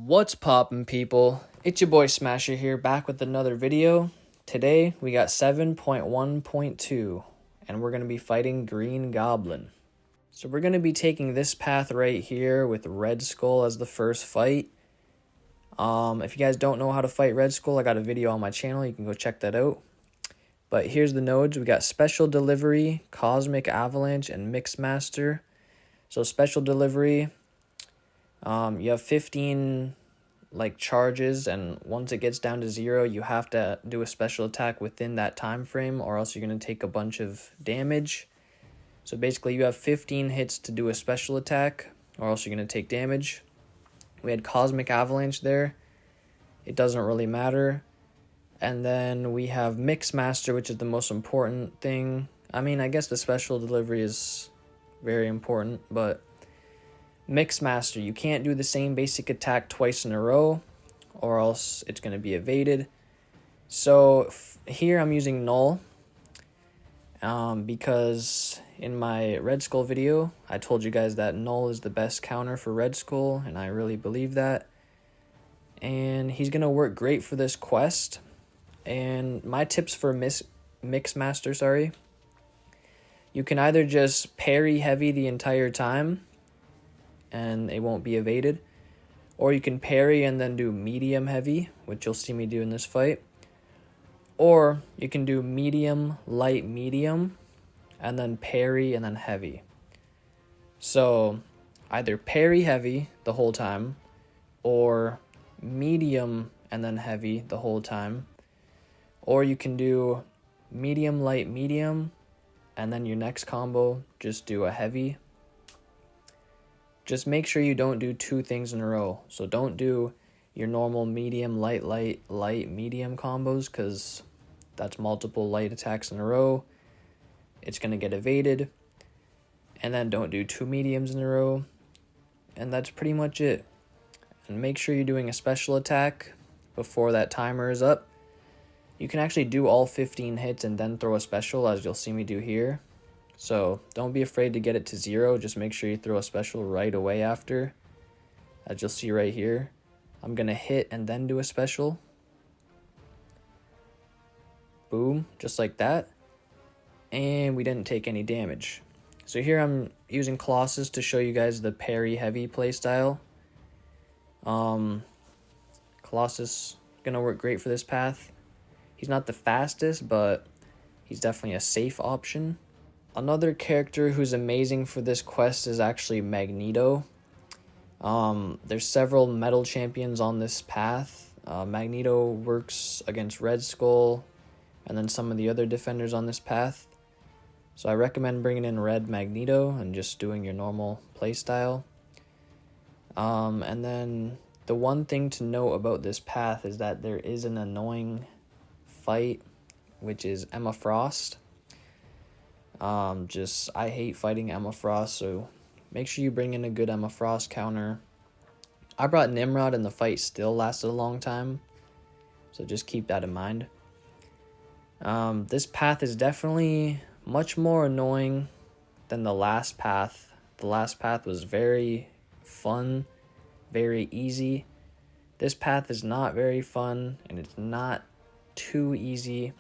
What's poppin', people? It's your boy Smasher here, back with another video. Today we got 7.1.2 and we're going to be fighting Green Goblin. So we're going to be taking this path right here with Red Skull as the first fight. If you guys don't know how to fight Red Skull, I got a video on my channel, you can go check that out. But here's the nodes. We got Special Delivery, Cosmic Avalanche, and Mixmaster. So Special Delivery, you have 15 charges, and once it gets down to 0, you have to do a special attack within that time frame, or else you're going to take a bunch of damage. So basically you have 15 hits to do a special attack, or else you're going to take damage. We had Cosmic Avalanche there. It doesn't really matter. And then we have Mixmaster, which is the most important thing. I mean, I guess the Special Delivery is very important, but Mixmaster, you can't do the same basic attack twice in a row, or else it's going to be evaded. So here I'm using Null, because in my Red Skull video, I told you guys that Null is the best counter for Red Skull, and I really believe that. And he's going to work great for this quest. And my tips for Mixmaster, you can either just parry heavy the entire time, and it won't be evaded, or you can parry and then do medium heavy, which you'll see me do in this fight, or you can do medium, light, medium, and then parry and then heavy. So either parry heavy the whole time, or medium and then heavy the whole time, or you can do medium, light, medium, and then your next combo just do a heavy. Just make sure you don't do two things in a row. So don't do your normal medium, light, light, light, medium combos, because that's multiple light attacks in a row. It's going to get evaded. And then don't do two mediums in a row. And that's pretty much it. And make sure you're doing a special attack before that timer is up. You can actually do all 15 hits and then throw a special, as you'll see me do here. So don't be afraid to get it to 0. Just make sure you throw a special right away after. As you'll see right here, I'm going to hit and then do a special. Boom, just like that. And we didn't take any damage. So here I'm using Colossus to show you guys the parry heavy playstyle. Colossus going to work great for this path. He's not the fastest, but he's definitely a safe option. Another character who's amazing for this quest is actually Magneto. There's several metal champions on this path. Magneto works against Red Skull and then some of the other defenders on this path. So I recommend bringing in Red Magneto and just doing your normal playstyle. And then the one thing to know about this path is that there is an annoying fight, which is Emma Frost. I hate fighting Emma Frost, so make sure you bring in a good Emma Frost counter. I brought Nimrod and the fight still lasted a long time, so just keep that in mind. This path is definitely much more annoying than the last path. The last path was very fun, very easy. This path is not very fun, and it's not too easy,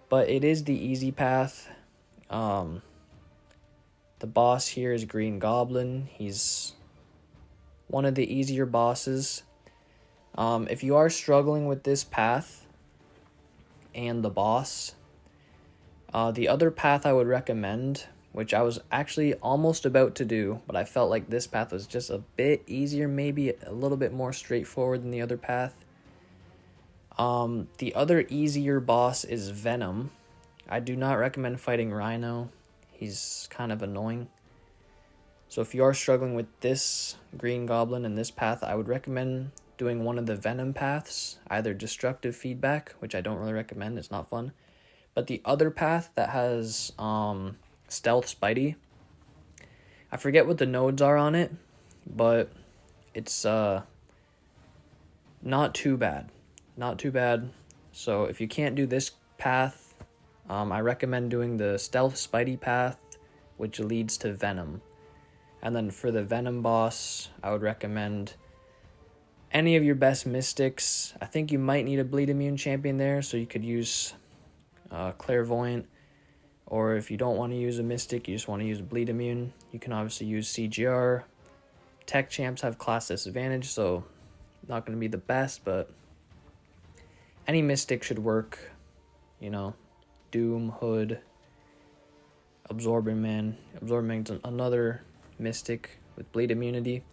but it is the easy path. The boss here is Green Goblin. He's one of the easier bosses. If you are struggling with this path and the boss, the other path I would recommend, which I was actually almost about to do, but I felt like this path was just a bit easier, maybe a little bit more straightforward than the other path. The other easier boss is Venom. I do not recommend fighting Rhino. He's kind of annoying. So if you are struggling with this Green Goblin and this path, I would recommend doing one of the Venom paths, either Destructive Feedback, which I don't really recommend, it's not fun, but the other path that has Stealth Spidey. I forget what the nodes are on it, but it's not too bad. Not too bad. So if you can't do this path, I recommend doing the Stealth Spidey path, which leads to Venom. And then for the Venom boss, I would recommend any of your best mystics. I think you might need a bleed immune champion there, so you could use Clairvoyant. Or if you don't want to use a mystic, you just want to use a bleed immune, you can obviously use CGR. Tech champs have class disadvantage, so not going to be the best, but any mystic should work. You know, Doom, Hood, Absorbing Man. Absorbing Man's another mystic with bleed immunity.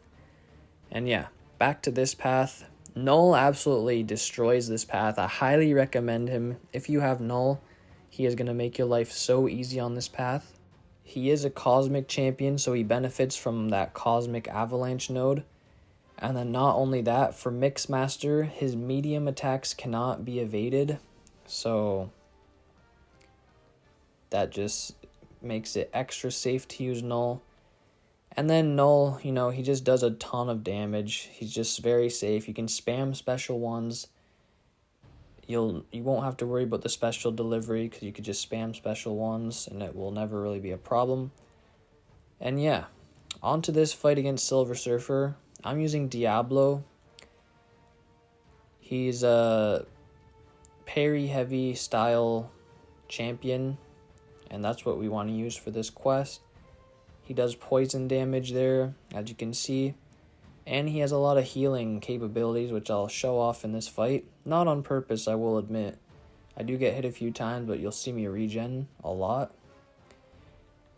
And yeah, back to this path. Null absolutely destroys this path. I highly recommend him. If you have Null, he is going to make your life so easy on this path. He is a Cosmic champion, so he benefits from that Cosmic Avalanche node. And then not only that, for Mixmaster, his medium attacks cannot be evaded. So that just makes it extra safe to use Null. And then Null, you know, he just does a ton of damage. He's just very safe. You can spam special ones. You won't have to worry about the special delivery because you could just spam special ones and it will never really be a problem. And yeah, on to this fight against Silver Surfer. I'm using Diablo. He's a parry heavy style champion, and that's what we want to use for this quest. He does poison damage there, as you can see. And he has a lot of healing capabilities, which I'll show off in this fight. Not on purpose, I will admit. I do get hit a few times, but you'll see me regen a lot.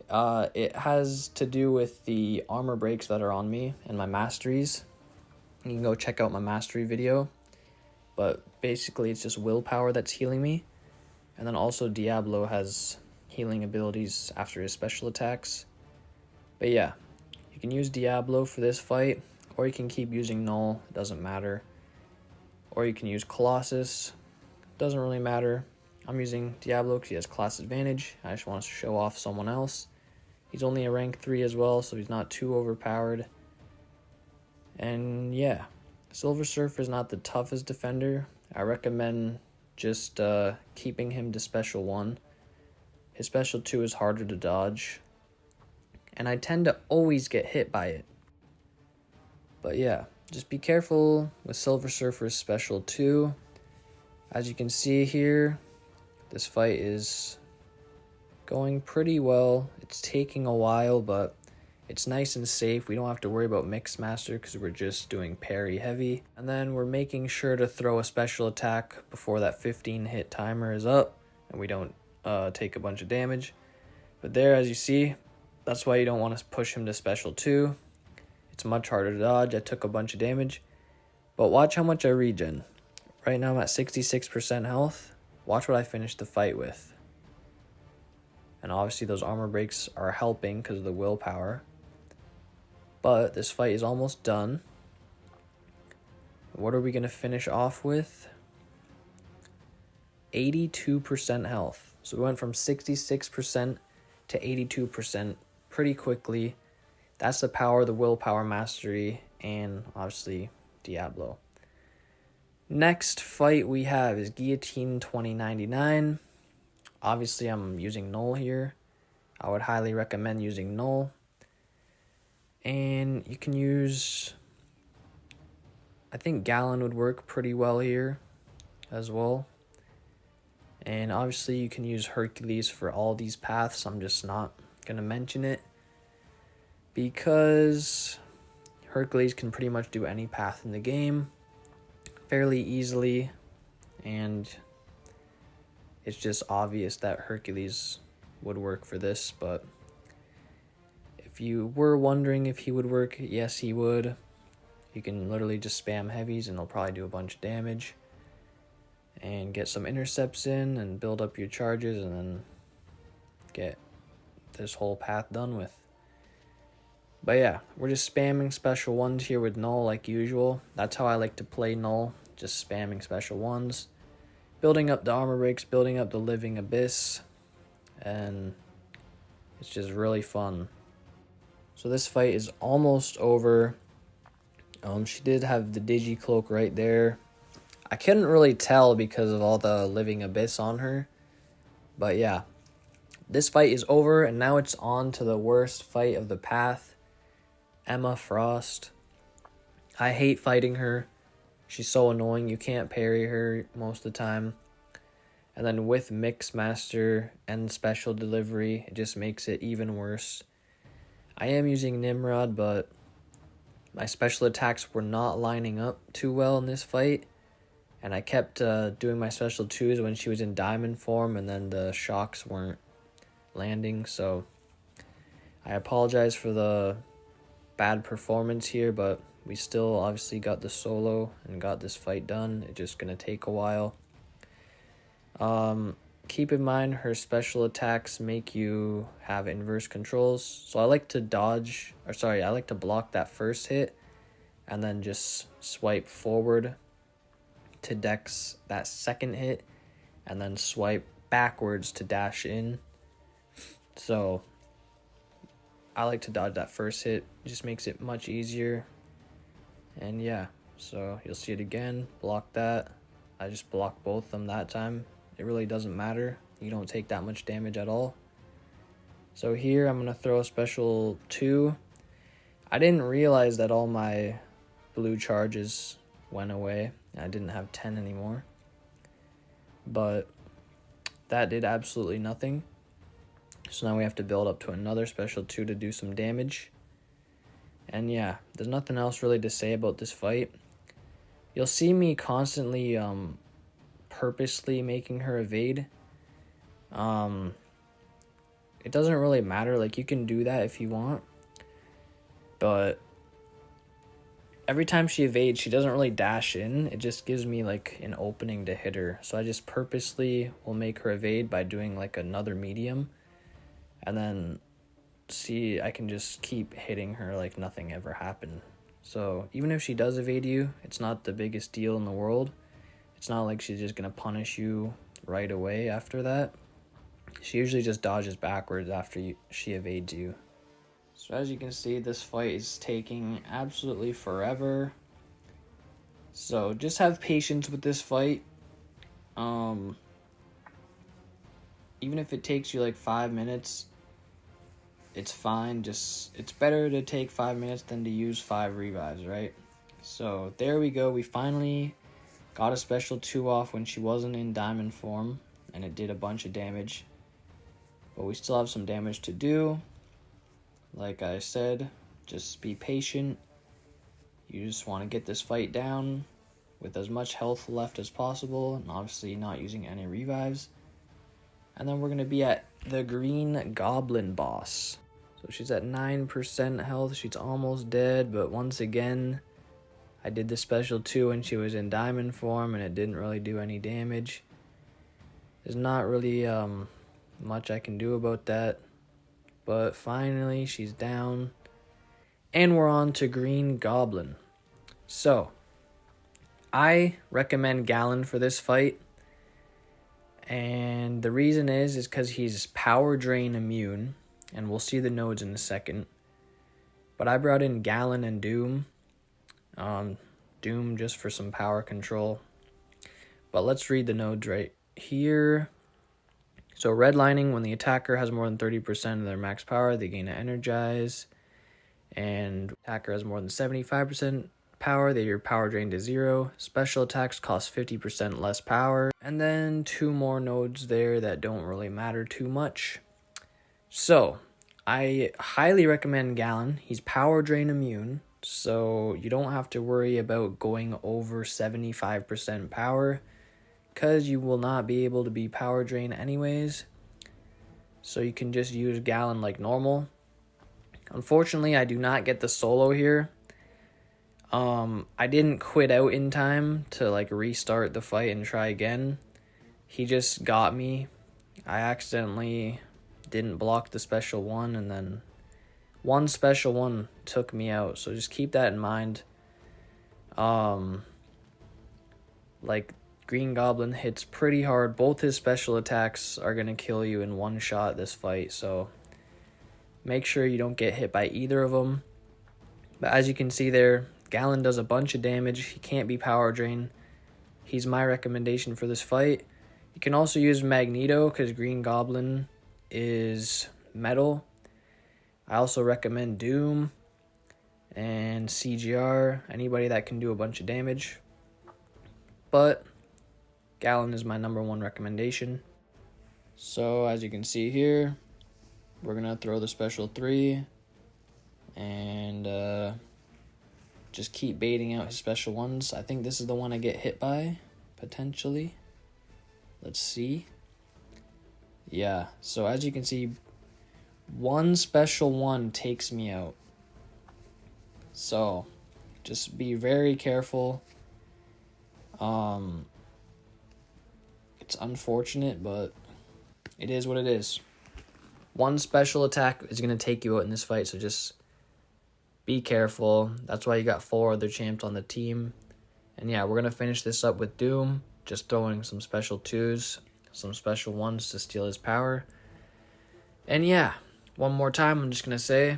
It has to do with the armor breaks that are on me and my masteries. You can go check out my mastery video. But basically, it's just willpower that's healing me. And then also Diablo has healing abilities after his special attacks. But yeah, you can use Diablo for this fight. Or you can keep using Null, it doesn't matter. Or you can use Colossus, doesn't really matter. I'm using Diablo because he has class advantage. I just want to show off someone else. He's only a rank 3 as well, so he's not too overpowered. And yeah, Silver Surfer is not the toughest defender. I recommend just keeping him to special 1. His special 2 is harder to dodge. And I tend to always get hit by it. But yeah, just be careful with Silver Surfer's special 2. As you can see here, this fight is going pretty well. It's taking a while, but it's nice and safe. We don't have to worry about Mixmaster because we're just doing parry heavy. And then we're making sure to throw a special attack before that 15 hit timer is up and we don't take a bunch of damage. But there, as you see, that's why you don't want to push him to special 2. It's much harder to dodge. I took a bunch of damage. But watch how much I regen. Right now I'm at 66% health. Watch what I finished the fight with. And obviously those armor breaks are helping because of the willpower. But this fight is almost done. What are we going to finish off with? 82% health. So we went from 66% to 82% pretty quickly. That's the power of the willpower mastery and obviously Diablo. Next fight we have is Guillotine 2099. Obviously I'm using Null here. I would highly recommend using Null. And you can use, I think Gallon would work pretty well here as well. And obviously you can use Hercules for all these paths. I'm just not going to mention it, because Hercules can pretty much do any path in the game fairly easily, and it's just obvious that Hercules would work for this. But if you were wondering if he would work, yes he would. You can literally just spam heavies and they'll probably do a bunch of damage and get some intercepts in and build up your charges and then get this whole path done with. But yeah, we're just spamming special 1s here with Null like usual. That's how I like to play Null, just spamming special 1s. Building up the armor breaks, building up the living abyss, and it's just really fun. So this fight is almost over. She did have the Digi Cloak right there. I couldn't really tell because of all the living abyss on her. But yeah, this fight is over, and now it's on to the worst fight of the path. Emma Frost. I hate fighting her. She's so annoying, you can't parry her most of the time. And then with Mix Master and Special Delivery, it just makes it even worse. I am using Nimrod, but my special attacks were not lining up too well in this fight. And I kept doing my special 2s when she was in diamond form, and then the shocks weren't landing. So I apologize for the bad performance here, but we still obviously got the solo and got this fight done. It's just going to take a while. Keep in mind her special attacks make you have inverse controls. So I like to I like to block that first hit and then just swipe forward to dex that second hit and then swipe backwards to dash in. So I like to dodge that first hit. It just makes it much easier. And yeah, so you'll see it again. Block that. I just blocked both of them that time. It really doesn't matter. You don't take that much damage at all. So here I'm going to throw a special 2. I didn't realize that all my blue charges went away. I didn't have 10 anymore. But that did absolutely nothing. So now we have to build up to another special 2 to do some damage. And yeah, there's nothing else really to say about this fight. You'll see me constantly purposely making her evade. It doesn't really matter, like you can do that if you want, but every time she evades, she doesn't really dash in. It just gives me like an opening to hit her, so I just purposely will make her evade by doing like another medium, and then see, I can just keep hitting her like nothing ever happened. So even if she does evade you, it's not the biggest deal in the world. It's not like she's just going to punish you right away after that. She usually just dodges backwards after she evades you. So as you can see, this fight is taking absolutely forever. So just have patience with this fight. Even if it takes you like 5 minutes, it's fine. It's better to take 5 minutes than to use 5 revives, right? So there we go. We finally got a special 2 off when she wasn't in diamond form, and it did a bunch of damage. But we still have some damage to do. Like I said, just be patient. You just want to get this fight down with as much health left as possible, and obviously not using any revives. And then we're going to be at the green goblin boss. So she's at 9% health. She's almost dead, but once again, I did the special 2 when she was in diamond form, and it didn't really do any damage. There's not really much I can do about that. But finally, she's down. And we're on to Green Goblin. So, I recommend Gallon for this fight. And the reason is because he's power drain immune. And we'll see the nodes in a second. But I brought in Gallon and Doom. Doom just for some power control. But let's read the nodes right here. So redlining, when the attacker has more than 30% of their max power, they gain an energize. And attacker has more than 75% power, they are power drained to 0. Special attacks cost 50% less power. And then 2 more nodes there that don't really matter too much. So I highly recommend Gallon. He's power drain immune, so you don't have to worry about going over 75% power, because you will not be able to be power drain anyways. So you can just use Gallon like normal. Unfortunately, I do not get the solo here. I didn't quit out in time to like restart the fight and try again. He just got me. I accidentally didn't block the special 1, and then one special 1 took me out. So just keep that in mind. Like, Green Goblin hits pretty hard. Both his special attacks are going to kill you in one shot this fight, so make sure you don't get hit by either of them. But as you can see there, Gallon does a bunch of damage. He can't be power drain. He's my recommendation for this fight. You can also use Magneto because Green Goblin is metal. I also recommend Doom and CGR, anybody that can do a bunch of damage. but Gallon is my #1 recommendation. So as you can see here, we're gonna throw the special 3 and just keep baiting out his special ones. I think this is the one I get hit by, potentially. Let's see. Yeah, so as you can see, one special 1 takes me out. So just be very careful. It's unfortunate, but it is what it is. One special attack is going to take you out in this fight, so just be careful. That's why you got 4 other champs on the team. And yeah, we're going to finish this up with Doom, just throwing some special 2s, some special 1s to steal his power. And yeah, one more time, I'm just going to say,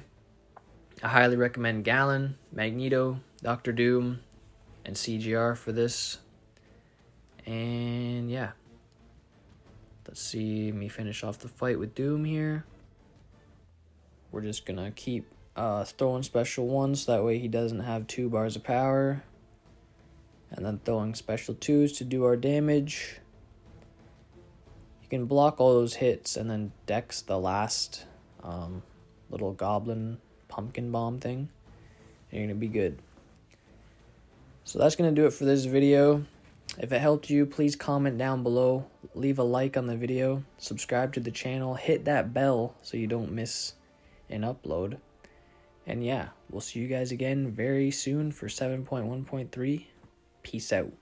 I highly recommend Gallon, Magneto, Dr. Doom, and CGR for this. And yeah, let's see me finish off the fight with Doom here. We're just going to keep throwing special 1s, so that way he doesn't have 2 bars of power. And then throwing special 2s to do our damage. You can block all those hits and then dex the last little goblin pumpkin bomb thing. And you're going to be good. So that's going to do it for this video. If it helped you, please comment down below. Leave a like on the video. Subscribe to the channel. Hit that bell so you don't miss an upload. And yeah, we'll see you guys again very soon for 7.1.3. Peace out.